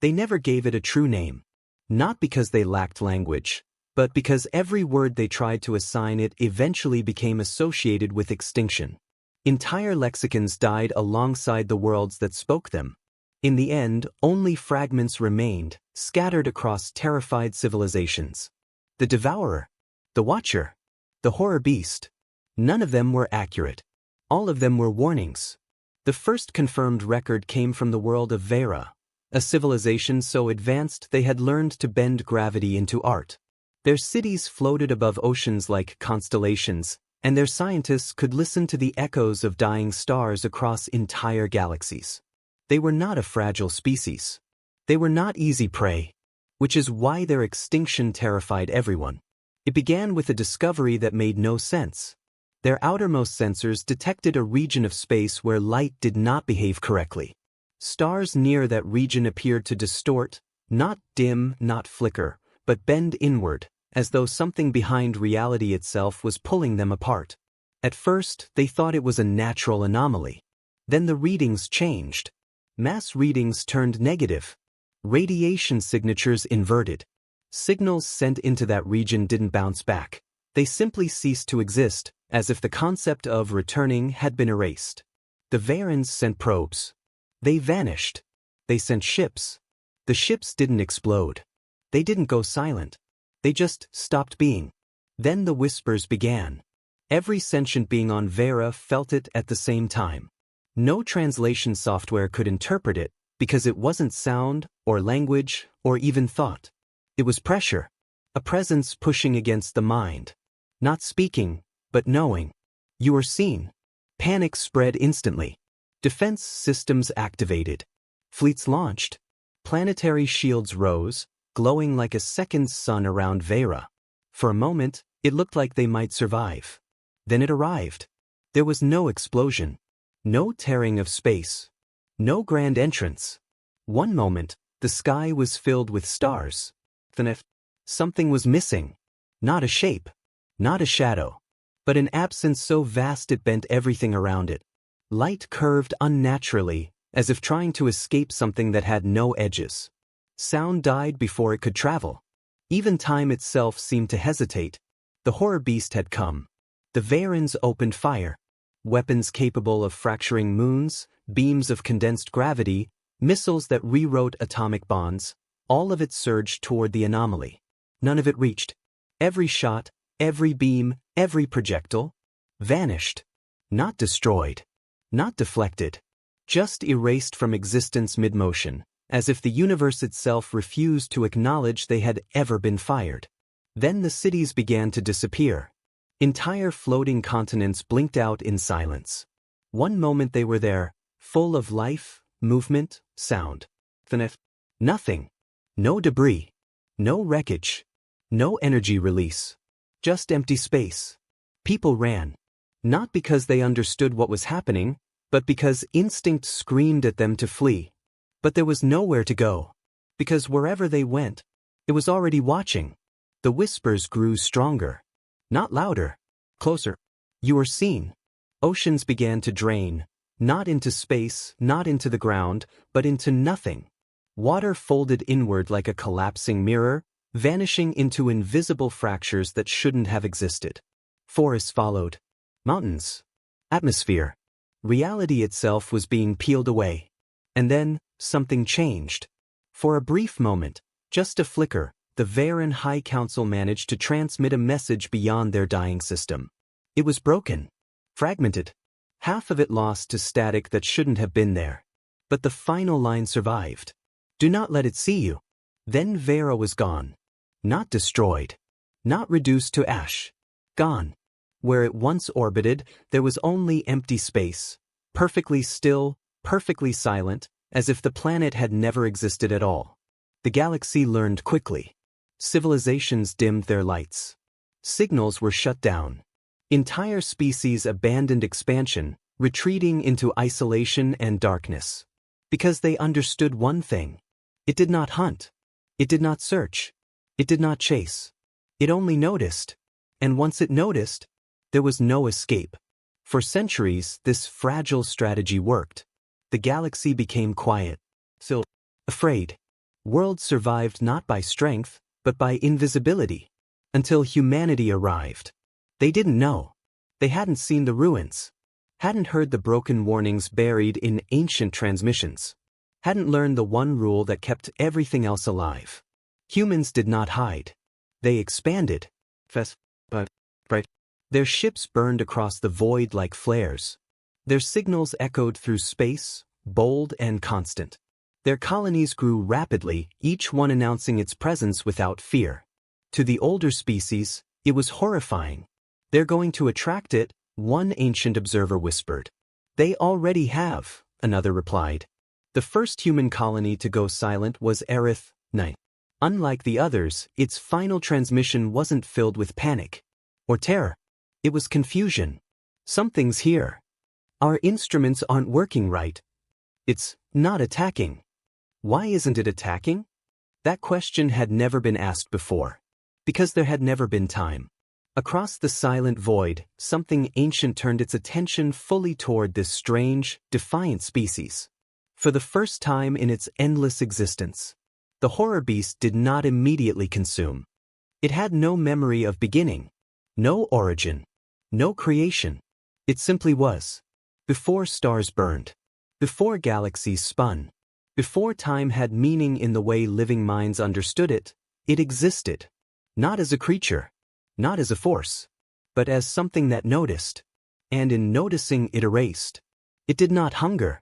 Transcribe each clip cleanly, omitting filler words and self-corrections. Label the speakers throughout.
Speaker 1: They never gave it a true name. Not because they lacked language, but because every word they tried to assign it eventually became associated with extinction. Entire lexicons died alongside the worlds that spoke them. In the end, only fragments remained, scattered across terrified civilizations. The Devourer, the Watcher, the Horror Beast. None of them were accurate. All of them were warnings. The first confirmed record came from the world of Vera, a civilization so advanced they had learned to bend gravity into art. Their cities floated above oceans like constellations, and their scientists could listen to the echoes of dying stars across entire galaxies. They were not a fragile species. They were not easy prey, which is why their extinction terrified everyone. It began with a discovery that made no sense. Their outermost sensors detected a region of space where light did not behave correctly. Stars near that region appeared to distort, not dim, not flicker, but bend inward, as though something behind reality itself was pulling them apart. At first, they thought it was a natural anomaly. Then the readings changed. Mass readings turned negative. Radiation signatures inverted. Signals sent into that region didn't bounce back. They simply ceased to exist, as if the concept of returning had been erased. The Varans sent probes. They vanished. They sent ships. The ships didn't explode. They didn't go silent. They just stopped being. Then the whispers began. Every sentient being on Vera felt it at the same time. No translation software could interpret it, because it wasn't sound, or language, or even thought. It was pressure. A presence pushing against the mind. Not speaking, but knowing. You were seen. Panic spread instantly. Defense systems activated. Fleets launched. Planetary shields rose, glowing like a second sun around Vera. For a moment, it looked like they might survive. Then it arrived. There was no explosion. No tearing of space. No grand entrance. One moment, the sky was filled with stars. Then something was missing. Not a shape. Not a shadow. But an absence so vast it bent everything around it. Light curved unnaturally, as if trying to escape something that had no edges. Sound died before it could travel. Even time itself seemed to hesitate. The Horror Beast had come. The Varans opened fire. Weapons capable of fracturing moons, beams of condensed gravity, missiles that rewrote atomic bonds, all of it surged toward the anomaly. None of it reached. Every shot, every beam, every projectile, vanished. Not destroyed. Not deflected. Just erased from existence mid-motion, as if the universe itself refused to acknowledge they had ever been fired. Then the cities began to disappear. Entire floating continents blinked out in silence. One moment they were there, full of life, movement, sound. Then nothing. No debris. No wreckage. No energy release. Just empty space. People ran. Not because they understood what was happening, but because instinct screamed at them to flee. But there was nowhere to go. Because wherever they went, it was already watching. The whispers grew stronger. Not louder. Closer. You were seen. Oceans began to drain. Not into space, not into the ground, but into nothing. Water folded inward like a collapsing mirror, vanishing into invisible fractures that shouldn't have existed. Forests followed. Mountains. Atmosphere. Reality itself was being peeled away. And then, something changed. For a brief moment, just a flicker, the Varan High Council managed to transmit a message beyond their dying system. It was broken. Fragmented. Half of it lost to static that shouldn't have been there. But the final line survived. Do not let it see you. Then Vera was gone. Not destroyed. Not reduced to ash. Gone. Where it once orbited, there was only empty space. Perfectly still, perfectly silent, as if the planet had never existed at all. The galaxy learned quickly. Civilizations dimmed their lights. Signals were shut down. Entire species abandoned expansion, retreating into isolation and darkness. Because they understood one thing. It did not hunt. It did not search. It did not chase. It only noticed. And once it noticed, there was no escape. For centuries, this fragile strategy worked. The galaxy became quiet. Still, afraid. Worlds survived not by strength, but by invisibility. Until humanity arrived. They didn't know. They hadn't seen the ruins. Hadn't heard the broken warnings buried in ancient transmissions. Hadn't learned the one rule that kept everything else alive. Humans did not hide. They expanded. Their ships burned across the void like flares. Their signals echoed through space, bold and constant. Their colonies grew rapidly, each one announcing its presence without fear. To the older species, it was horrifying. They're going to attract it, one ancient observer whispered. They already have, another replied. The first human colony to go silent was Aerith 9. Unlike the others, its final transmission wasn't filled with panic or terror. It was confusion. Something's here. Our instruments aren't working right. It's not attacking. Why isn't it attacking? That question had never been asked before. Because there had never been time. Across the silent void, something ancient turned its attention fully toward this strange, defiant species. For the first time in its endless existence, the horror beast did not immediately consume. It had no memory of beginning, no origin, no creation. It simply was. Before stars burned, before galaxies spun, before time had meaning in the way living minds understood it, it existed. Not as a creature, not as a force, but as something that noticed. And in noticing it erased. It did not hunger.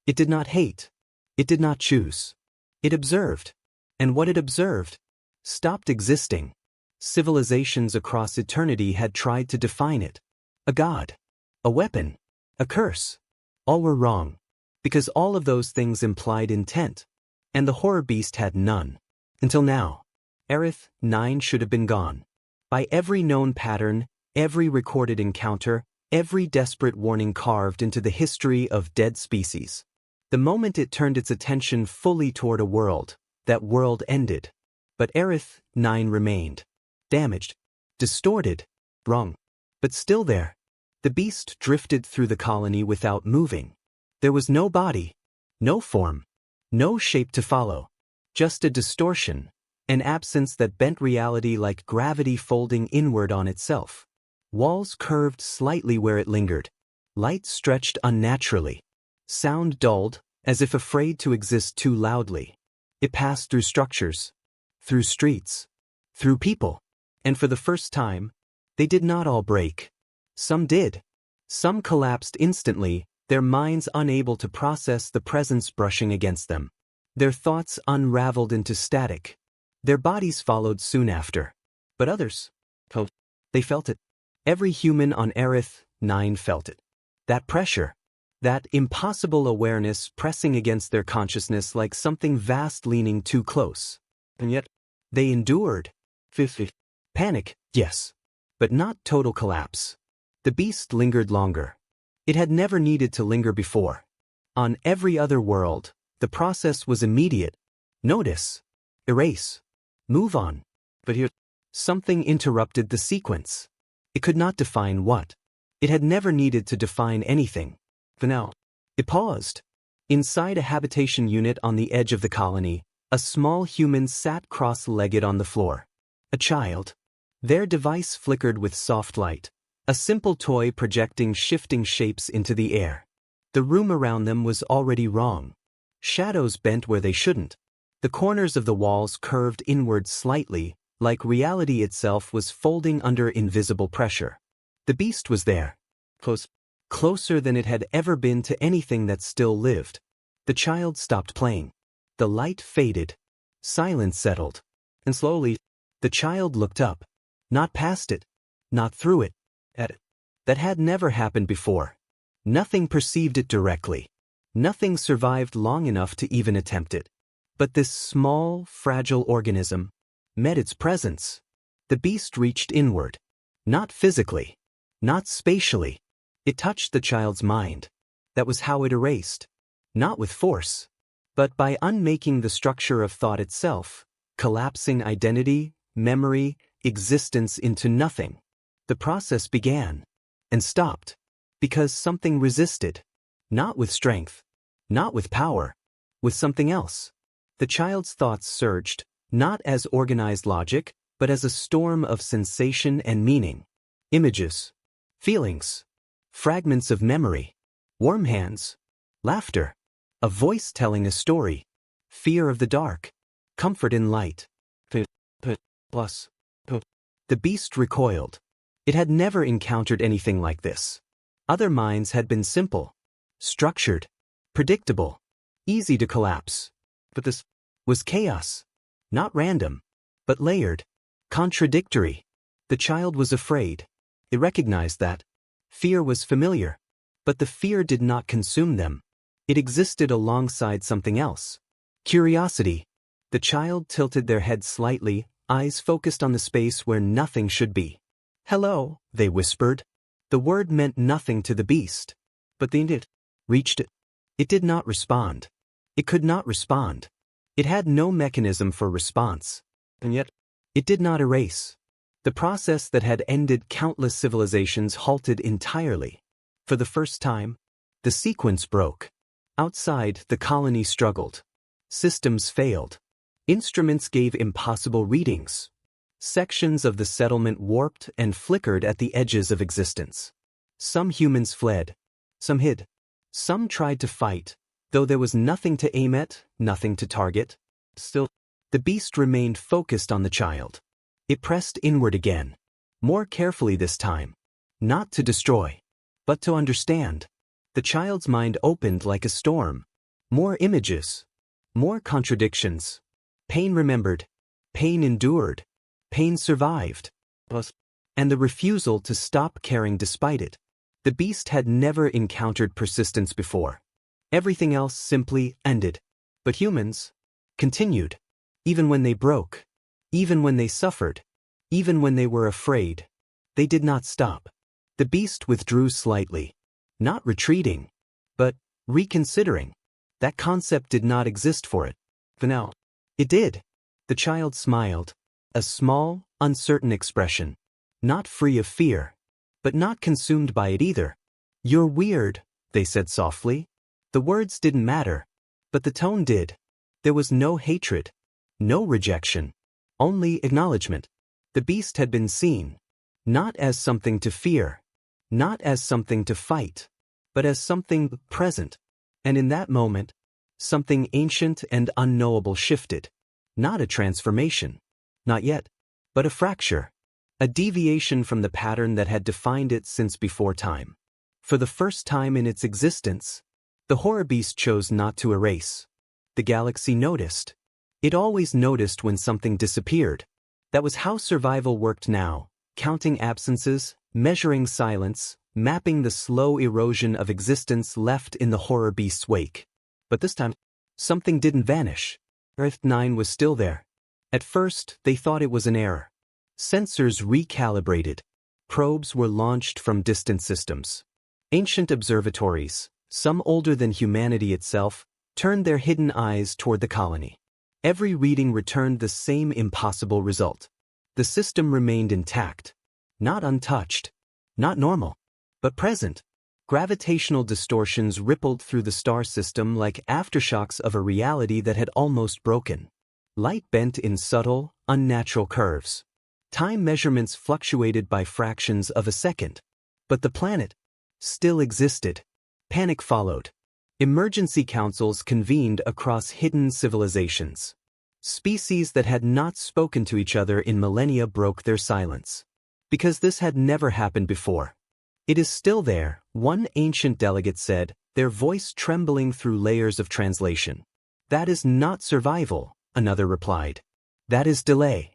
Speaker 1: It did not hate. It did not choose. It observed. And what it observed stopped existing. Civilizations across eternity had tried to define it. A god. A weapon. A curse. All were wrong. Because all of those things implied intent. And the horror beast had none. Until now. Aerith 9 should have been gone. By every known pattern, every recorded encounter, every desperate warning carved into the history of dead species. The moment it turned its attention fully toward a world, that world ended. But Aerith 9 remained. Damaged. Distorted. Wrong. But still there. The beast drifted through the colony without moving. There was no body. No form. No shape to follow. Just a distortion. An absence that bent reality like gravity folding inward on itself. Walls curved slightly where it lingered. Light stretched unnaturally. Sound dulled, as if afraid to exist too loudly. It passed through structures. Through streets. Through people. And for the first time, they did not all break. Some did. Some collapsed instantly, their minds unable to process the presence brushing against them. Their thoughts unraveled into static. Their bodies followed soon after. But others, they felt it. Every human on Aerith 9 felt it. That pressure. That impossible awareness pressing against their consciousness like something vast leaning too close. And yet, they endured. Panic, yes. But not total collapse. The beast lingered longer. It had never needed to linger before. On every other world, the process was immediate. Notice. Erase. Move on. But here, something interrupted the sequence. It could not define what. It had never needed to define anything. For now, it paused. Inside a habitation unit on the edge of the colony, a small human sat cross-legged on the floor. A child. Their device flickered with soft light. A simple toy projecting shifting shapes into the air. The room around them was already wrong. Shadows bent where they shouldn't. The corners of the walls curved inward slightly, like reality itself was folding under invisible pressure. The beast was there. Closer than it had ever been to anything that still lived. The child stopped playing. The light faded. Silence settled. And slowly, the child looked up. Not past it. Not through it. At it. That had never happened before. Nothing perceived it directly. Nothing survived long enough to even attempt it. But this small, fragile organism met its presence. The beast reached inward. Not physically. Not spatially. It touched the child's mind. That was how it erased. Not with force. But by unmaking the structure of thought itself, collapsing identity, memory, existence into nothing. The process began. And stopped. Because something resisted. Not with strength. Not with power. With something else. The child's thoughts surged, not as organized logic, but as a storm of sensation and meaning. Images, feelings, fragments of memory, warm hands, laughter, a voice telling a story, fear of the dark, comfort in light. Plus. The beast recoiled. It had never encountered anything like this. Other minds had been simple, structured, predictable, easy to collapse. But this was chaos. Not random, but layered, contradictory. The child was afraid. It recognized that. Fear was familiar. But the fear did not consume them. It existed alongside something else. Curiosity. The child tilted their head slightly, eyes focused on the space where nothing should be. "Hello," they whispered. The word meant nothing to the beast. But the it reached it. It did not respond. It could not respond. It had no mechanism for response. And yet, it did not erase. The process that had ended countless civilizations halted entirely. For the first time, the sequence broke. Outside, the colony struggled. Systems failed. Instruments gave impossible readings. Sections of the settlement warped and flickered at the edges of existence. Some humans fled. Some hid. Some tried to fight, though there was nothing to aim at, nothing to target. Still, the beast remained focused on the child. It pressed inward again. More carefully this time. Not to destroy, but to understand. The child's mind opened like a storm. More images. More contradictions. Pain remembered. Pain endured. Pain survived. And the refusal to stop caring despite it. The beast had never encountered persistence before. Everything else simply ended. But humans continued. Even when they broke. Even when they suffered. Even when they were afraid. They did not stop. The beast withdrew slightly. Not retreating, but reconsidering. That concept did not exist for it. For now, it did. The child smiled. A small, uncertain expression. Not free of fear, but not consumed by it either. "You're weird," they said softly. The words didn't matter, but the tone did. There was no hatred, no rejection, only acknowledgement. The beast had been seen, not as something to fear, not as something to fight, but as something present. And in that moment, something ancient and unknowable shifted. Not a transformation. Not yet. But a fracture. A deviation from the pattern that had defined it since before time. For the first time in its existence, the horror beast chose not to erase. The galaxy noticed. It always noticed when something disappeared. That was how survival worked now, counting absences, measuring silence, mapping the slow erosion of existence left in the horror beast's wake. But this time, something didn't vanish. Earth 9 was still there. At first, they thought it was an error. Sensors recalibrated. Probes were launched from distant systems. Ancient observatories, some older than humanity itself, turned their hidden eyes toward the colony. Every reading returned the same impossible result. The system remained intact. Not untouched. Not normal. But present. Gravitational distortions rippled through the star system like aftershocks of a reality that had almost broken. Light bent in subtle, unnatural curves. Time measurements fluctuated by fractions of a second. But the planet still existed. Panic followed. Emergency councils convened across hidden civilizations. Species that had not spoken to each other in millennia broke their silence. Because this had never happened before. "It is still there," one ancient delegate said, their voice trembling through layers of translation. "That is not survival," another replied. "That is delay."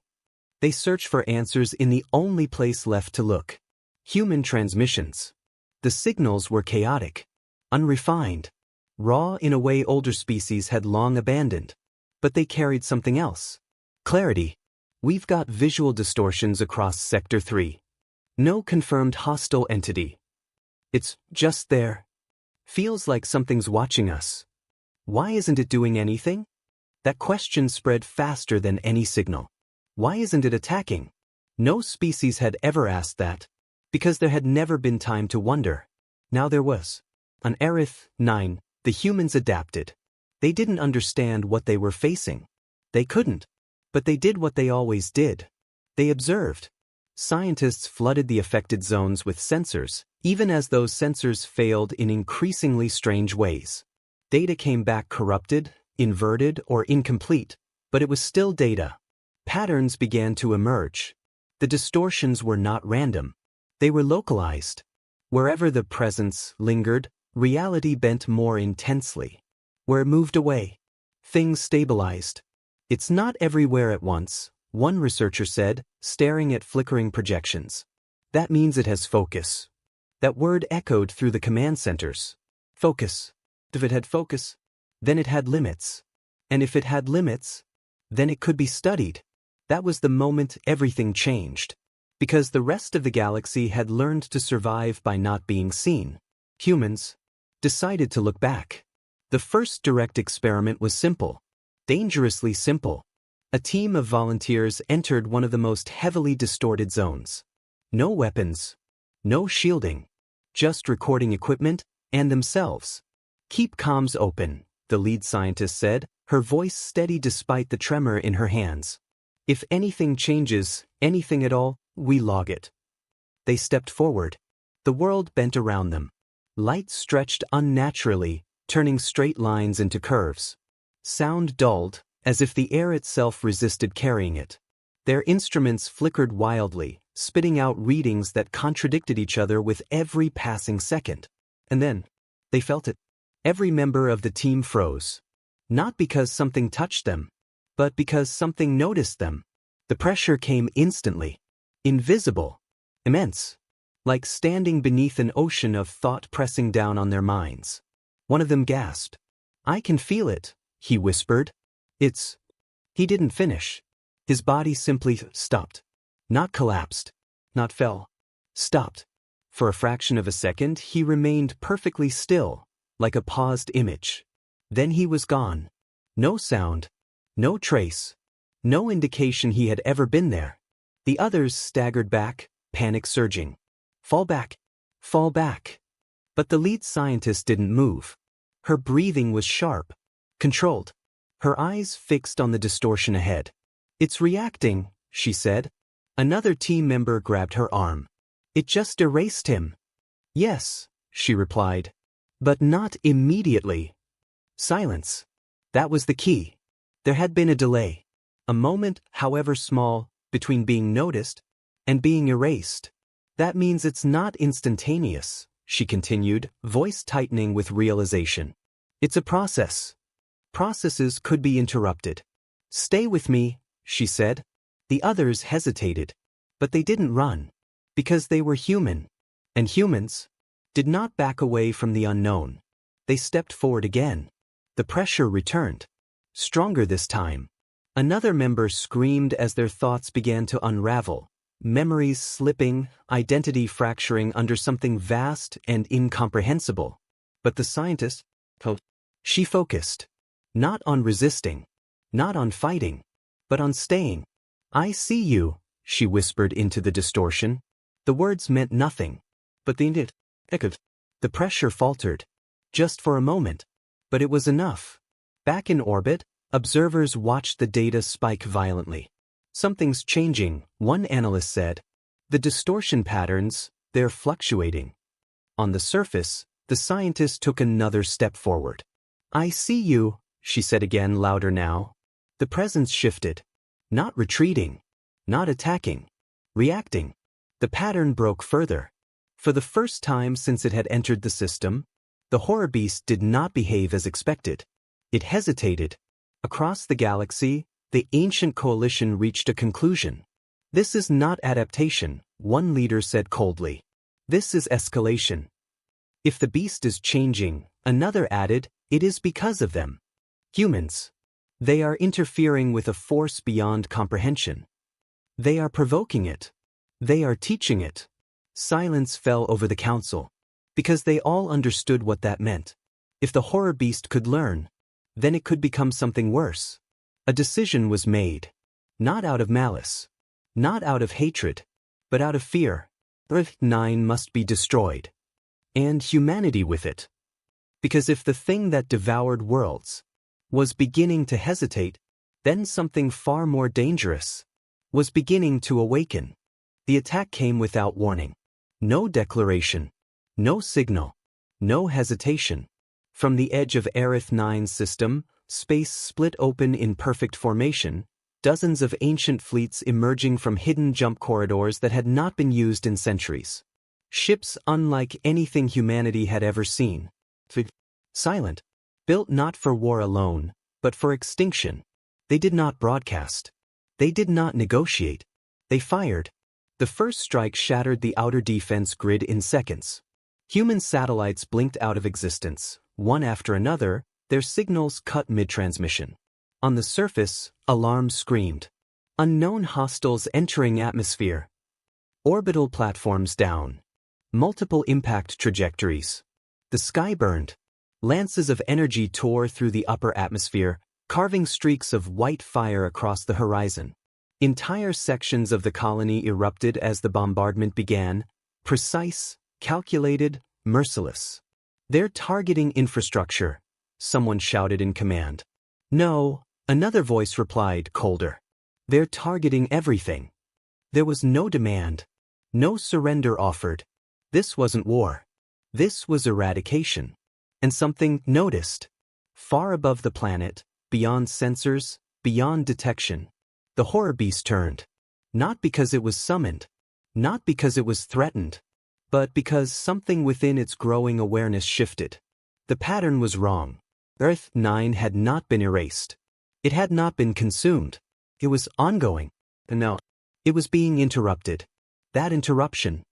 Speaker 1: They searched for answers in the only place left to look. Human transmissions. The signals were chaotic, unrefined, raw in a way older species had long abandoned. But they carried something else. Clarity. "We've got visual distortions across Sector 3. No confirmed hostile entity. It's just there. Feels like something's watching us. Why isn't it doing anything?" That question spread faster than any signal. Why isn't it attacking? No species had ever asked that, because there had never been time to wonder. Now there was. On Aerith 9, the humans adapted. They didn't understand what they were facing. They couldn't. But they did what they always did. They observed. Scientists flooded the affected zones with sensors, even as those sensors failed in increasingly strange ways. Data came back corrupted, inverted, or incomplete, but it was still data. Patterns began to emerge. The distortions were not random. They were localized. Wherever the presence lingered, reality bent more intensely. Where it moved away, things stabilized. It's not everywhere at once, one researcher said, staring at flickering projections. That means it has focus. That word echoed through the command centers. Focus. If it had focus, then it had limits. And if it had limits, then it could be studied. That was the moment everything changed. Because the rest of the galaxy had learned to survive by not being seen. Humans decided to look back. The first direct experiment was simple. Dangerously simple. A team of volunteers entered one of the most heavily distorted zones. No weapons. No shielding. Just recording equipment and themselves. Keep comms open, the lead scientist said, her voice steady despite the tremor in her hands. If anything changes, anything at all, we log it. They stepped forward. The world bent around them. Light stretched unnaturally, turning straight lines into curves. Sound dulled, as if the air itself resisted carrying it. Their instruments flickered wildly, spitting out readings that contradicted each other with every passing second. And then, they felt it. Every member of the team froze. Not because something touched them, but because something noticed them. The pressure came instantly. Invisible. Immense. Like standing beneath an ocean of thought pressing down on their minds. One of them gasped. I can feel it, he whispered. It's... He didn't finish. His body simply stopped. Not collapsed. Not fell. Stopped. For a fraction of a second, he remained perfectly still, like a paused image. Then he was gone. No sound. No trace. No indication he had ever been there. The others staggered back, panic surging. Fall back. Fall back. But the lead scientist didn't move. Her breathing was sharp, controlled. Her eyes fixed on the distortion ahead. It's reacting, she said. Another team member grabbed her arm. It just erased him. Yes, she replied. But not immediately. Silence. That was the key. There had been a delay. A moment, however small, between being noticed and being erased. That means it's not instantaneous, she continued, voice tightening with realization. It's a process. Processes could be interrupted. Stay with me, she said. The others hesitated. But they didn't run. Because they were human. And humans did not back away from the unknown. They stepped forward again. The pressure returned. Stronger this time. Another member screamed as their thoughts began to unravel. Memories slipping, identity fracturing under something vast and incomprehensible. But the scientist, she focused. Not on resisting. Not on fighting. But on staying. I see you, she whispered into the distortion. The words meant nothing. But the pressure faltered. Just for a moment. But it was enough. Back in orbit, observers watched the data spike violently. Something's changing, one analyst said. The distortion patterns, they're fluctuating. On the surface, the scientist took another step forward. I see you, she said again, louder now. The presence shifted. Not retreating. Not attacking. Reacting. The pattern broke further. For the first time since it had entered the system, the horror beast did not behave as expected. It hesitated. Across the galaxy, the ancient coalition reached a conclusion. This is not adaptation, one leader said coldly. This is escalation. If the beast is changing, another added, it is because of them. Humans. They are interfering with a force beyond comprehension. They are provoking it. They are teaching it. Silence fell over the council. Because they all understood what that meant. If the horror beast could learn, then it could become something worse. A decision was made. Not out of malice. Not out of hatred. But out of fear. Earth 9 must be destroyed. And humanity with it. Because if the thing that devoured worlds, was beginning to hesitate, then something far more dangerous was beginning to awaken. The attack came without warning. No declaration, no signal, no hesitation. From the edge of Aerith 9's system, space split open in perfect formation, dozens of ancient fleets emerging from hidden jump corridors that had not been used in centuries. Ships unlike anything humanity had ever seen. Silent. Built not for war alone, but for extinction. They did not broadcast. They did not negotiate. They fired. The first strike shattered the outer defense grid in seconds. Human satellites blinked out of existence, one after another, their signals cut mid-transmission. On the surface, alarms screamed. Unknown hostiles entering atmosphere. Orbital platforms down. Multiple impact trajectories. The sky burned. Lances of energy tore through the upper atmosphere, carving streaks of white fire across the horizon. Entire sections of the colony erupted as the bombardment began, precise, calculated, merciless. "They're targeting infrastructure," someone shouted in command. "No," another voice replied, colder. "They're targeting everything." There was no demand, no surrender offered. This wasn't war. This was eradication. And something noticed. Far above the planet, beyond sensors, beyond detection, the horror beast turned. Not because it was summoned, not because it was threatened, but because something within its growing awareness shifted. The pattern was wrong. Earth 9 had not been erased. It had not been consumed. It was ongoing. And now, it was being interrupted. That interruption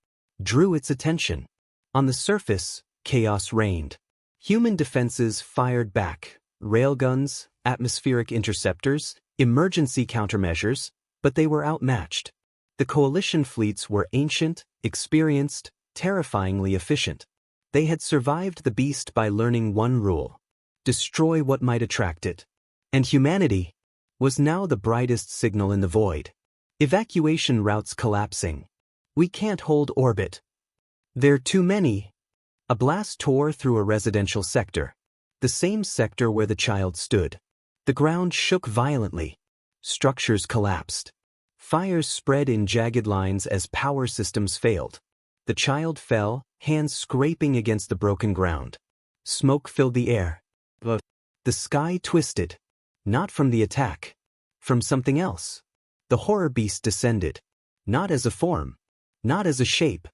Speaker 1: drew its attention. On the surface, chaos reigned. Human defenses fired back, railguns, atmospheric interceptors, emergency countermeasures, but they were outmatched. The coalition fleets were ancient, experienced, terrifyingly efficient. They had survived the beast by learning one rule: destroy what might attract it. And humanity was now the brightest signal in the void. Evacuation routes collapsing. We can't hold orbit. There are too many. A blast tore through a residential sector. The same sector where the child stood. The ground shook violently. Structures collapsed. Fires spread in jagged lines as power systems failed. The child fell, hands scraping against the broken ground. Smoke filled the air. The sky twisted. Not from the attack. From something else. The horror beast descended. Not as a form. Not as a shape.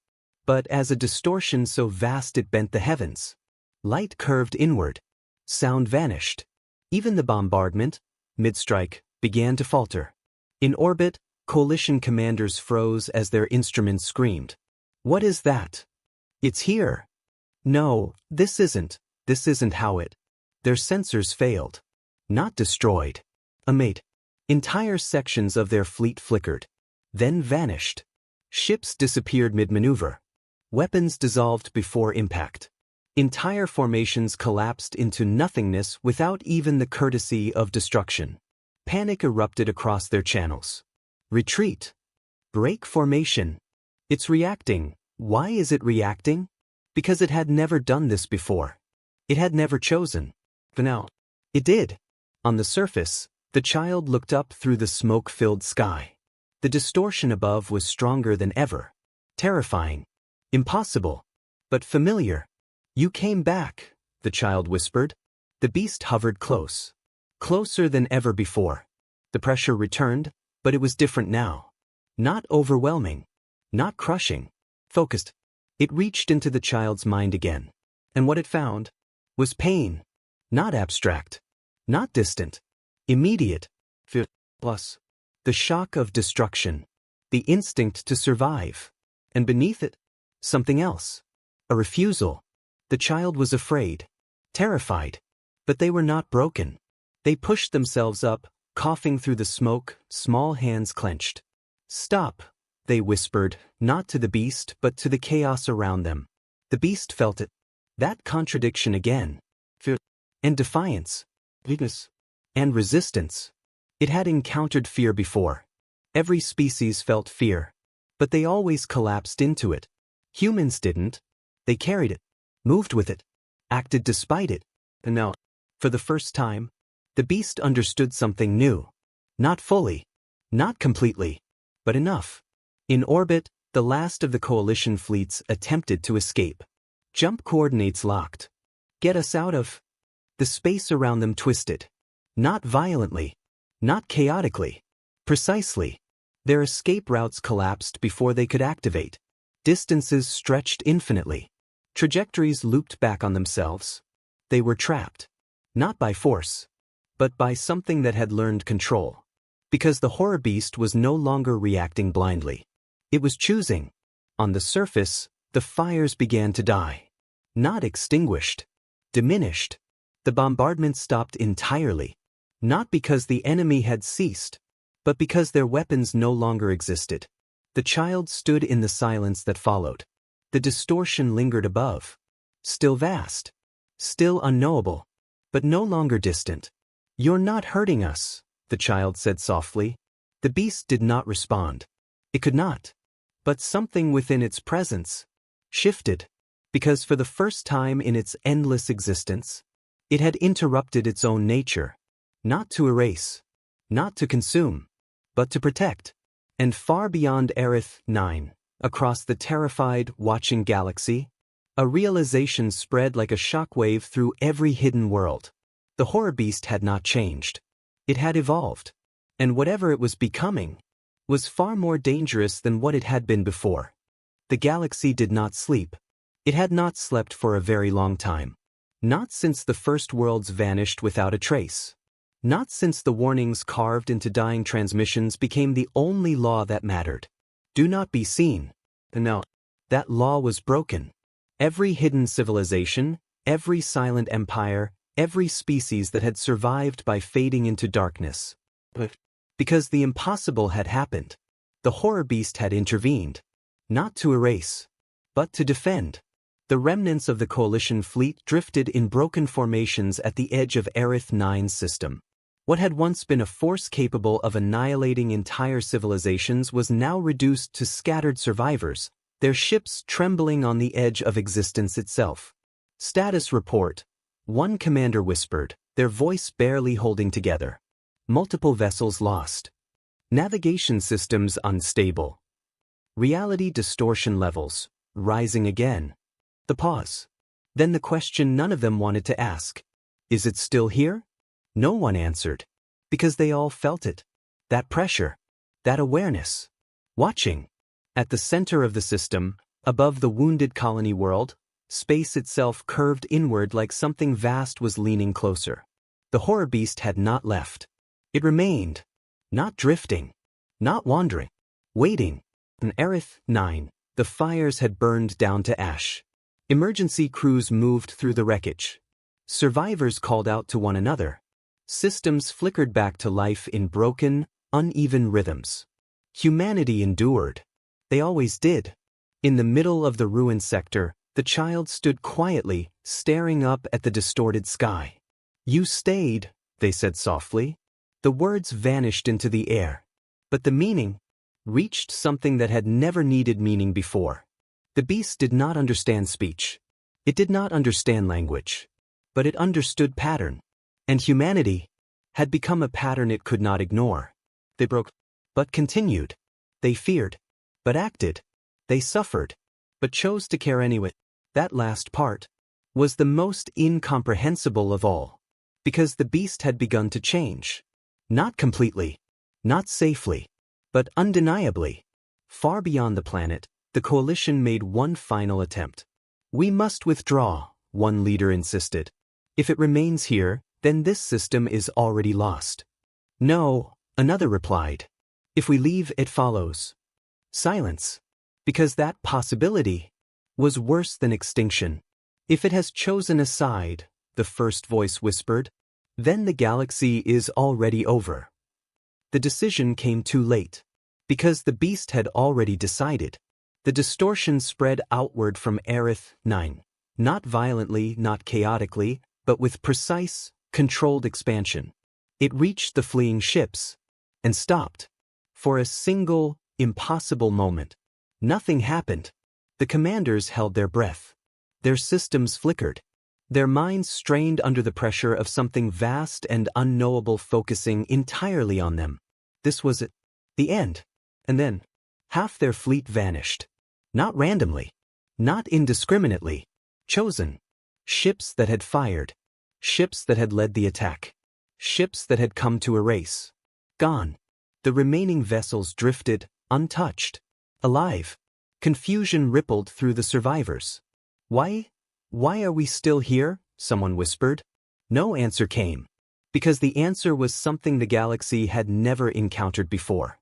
Speaker 1: But as a distortion so vast it bent the heavens. Light curved inward. Sound vanished. Even the bombardment, mid-strike, began to falter. In orbit, coalition commanders froze as their instruments screamed. What is that? It's here. No, this isn't how it. Their sensors failed. Not destroyed. Amate. Entire sections of their fleet flickered. Then vanished. Ships disappeared mid-maneuver. Weapons dissolved before impact. Entire formations collapsed into nothingness without even the courtesy of destruction. Panic erupted across their channels. Retreat. Break formation. It's reacting. Why is it reacting? Because it had never done this before. It had never chosen. But now, it did. On the surface, the child looked up through the smoke-filled sky. The distortion above was stronger than ever. Terrifying. Impossible. But familiar. You came back, the child whispered. The beast hovered close. Closer than ever before. The pressure returned, but it was different now. Not overwhelming. Not crushing. Focused. It reached into the child's mind again. And what it found was pain. Not abstract. Not distant. Immediate. Plus. The shock of destruction. The instinct to survive. And beneath it, something else. A refusal. The child was afraid. Terrified. But they were not broken. They pushed themselves up, coughing through the smoke, small hands clenched. Stop, they whispered, not to the beast but to the chaos around them. The beast felt it. That contradiction again. Fear. And defiance. Weakness. And resistance. It had encountered fear before. Every species felt fear. But they always collapsed into it. Humans didn't. They carried it. Moved with it. Acted despite it. And now, for the first time, The beast understood something new. Not fully. Not completely. But enough. In orbit, the last of the coalition fleets attempted to escape. Jump coordinates locked. Get us out of... The space around them twisted. Not violently. Not chaotically. Precisely. Their escape routes collapsed before they could activate. Distances stretched infinitely. Trajectories looped back on themselves. They were trapped. Not by force, but by something that had learned control. Because the horror beast was no longer reacting blindly. It was choosing. On the surface, the fires began to die. Not extinguished. Diminished. The bombardment stopped entirely. Not because the enemy had ceased, but because their weapons no longer existed. The child stood in the silence that followed. The distortion lingered above. Still vast. Still unknowable. But no longer distant. "You're not hurting us," the child said softly. The beast did not respond. It could not. But something within its presence shifted. Because for the first time in its endless existence, it had interrupted its own nature. Not to erase. Not to consume. But to protect. And far beyond Aerith 9, across the terrified, watching galaxy, a realization spread like a shockwave through every hidden world. The horror beast had not changed. It had evolved. And whatever it was becoming was far more dangerous than what it had been before. The galaxy did not sleep. It had not slept for a very long time. Not since the first worlds vanished without a trace. Not since the warnings carved into dying transmissions became the only law that mattered. Do not be seen. No. That law was broken. Every hidden civilization, every silent empire, every species that had survived by fading into darkness. Because the impossible had happened. The horror beast had intervened. Not to erase, but to defend. The remnants of the coalition fleet drifted in broken formations at the edge of Aerith 9's system. What had once been a force capable of annihilating entire civilizations was now reduced to scattered survivors, their ships trembling on the edge of existence itself. "Status report," one commander whispered, their voice barely holding together. "Multiple vessels lost. Navigation systems unstable. Reality distortion levels rising again." The pause. Then the question none of them wanted to ask. "Is it still here?" No one answered. Because they all felt it. That pressure. That awareness. Watching. At the center of the system, above the wounded colony world, space itself curved inward like something vast was leaning closer. The horror beast had not left. It remained. Not drifting. Not wandering. Waiting. In Aerith 9, the fires had burned down to ash. Emergency crews moved through the wreckage. Survivors called out to one another. Systems flickered back to life in broken, uneven rhythms. Humanity endured. They always did. In the middle of the ruined sector, the child stood quietly, staring up at the distorted sky. "You stayed," they said softly. The words vanished into the air. But the meaning reached something that had never needed meaning before. The beast did not understand speech. It did not understand language. But it understood pattern. And humanity had become a pattern it could not ignore. They broke, but continued. They feared, but acted. They suffered, but chose to care anyway. That last part was the most incomprehensible of all. Because the beast had begun to change. Not completely, not safely, but undeniably. Far beyond the planet, the coalition made one final attempt. "We must withdraw," one leader insisted. "If it remains here, then this system is already lost." "No," another replied. "If we leave, it follows." Silence. Because that possibility was worse than extinction. "If it has chosen a side," the first voice whispered, "then the galaxy is already over." The decision came too late. Because the beast had already decided. The distortion spread outward from Aerith 9. Not violently, not chaotically, but with precise, controlled expansion. It reached the fleeing ships. And stopped. For a single, impossible moment. Nothing happened. The commanders held their breath. Their systems flickered. their minds strained under the pressure of something vast and unknowable focusing entirely on them. This was it. The end. And then, half their fleet vanished. Not randomly. Not indiscriminately. Chosen. Ships that had fired. Ships that had led the attack. Ships that had come to erase. Gone. The remaining vessels drifted, untouched. Alive. Confusion rippled through the survivors. Why are we still here? Someone whispered. No answer came. Because the answer was something the galaxy had never encountered before.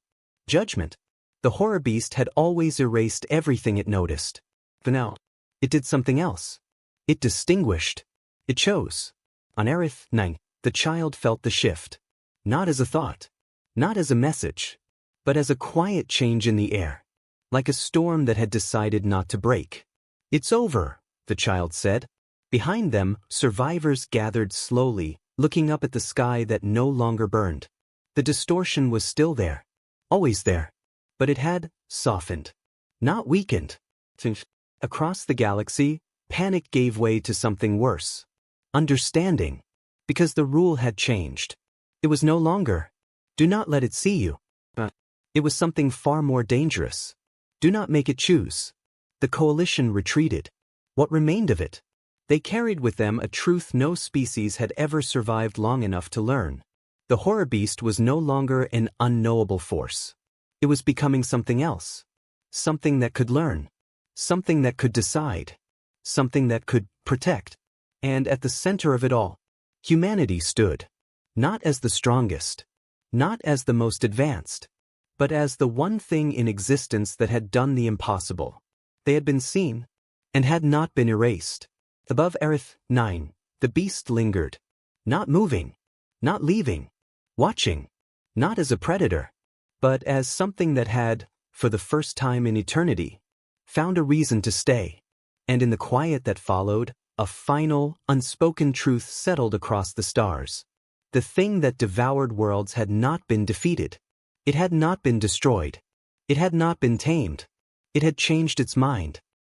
Speaker 1: Judgment. The horror beast had always erased everything it noticed. But now, it did something else. It distinguished. It chose. On Aerith 9, the child felt the shift. Not as a thought. Not as a message. But as a quiet change in the air. Like a storm that had decided not to break. It's over, the child said. Behind them, survivors gathered slowly, looking up at the sky that no longer burned. The distortion was still there. Always there. But it had softened. Not weakened. Across the galaxy, panic gave way to something worse. Understanding. Because the rule had changed. It was no longer, do not let it see you. It was something far more dangerous. Do not make it choose. The coalition retreated. What remained of it? They carried with them a truth no species had ever survived long enough to learn. The horror beast was no longer an unknowable force. It was becoming something else. Something that could learn. Something that could decide. Something that could protect. And at the center of it all, humanity stood. Not as the strongest. Not as the most advanced. But as the one thing in existence that had done the impossible. They had been seen, and had not been erased. Above Aerith 9, the beast lingered. Not moving. Not leaving. Watching. Not as a predator. But as something that had, for the first time in eternity, found a reason to stay. And in the quiet that followed, a final, unspoken truth settled across the stars. The thing that devoured worlds had not been defeated. It had not been destroyed. It had not been tamed. It had changed its mind.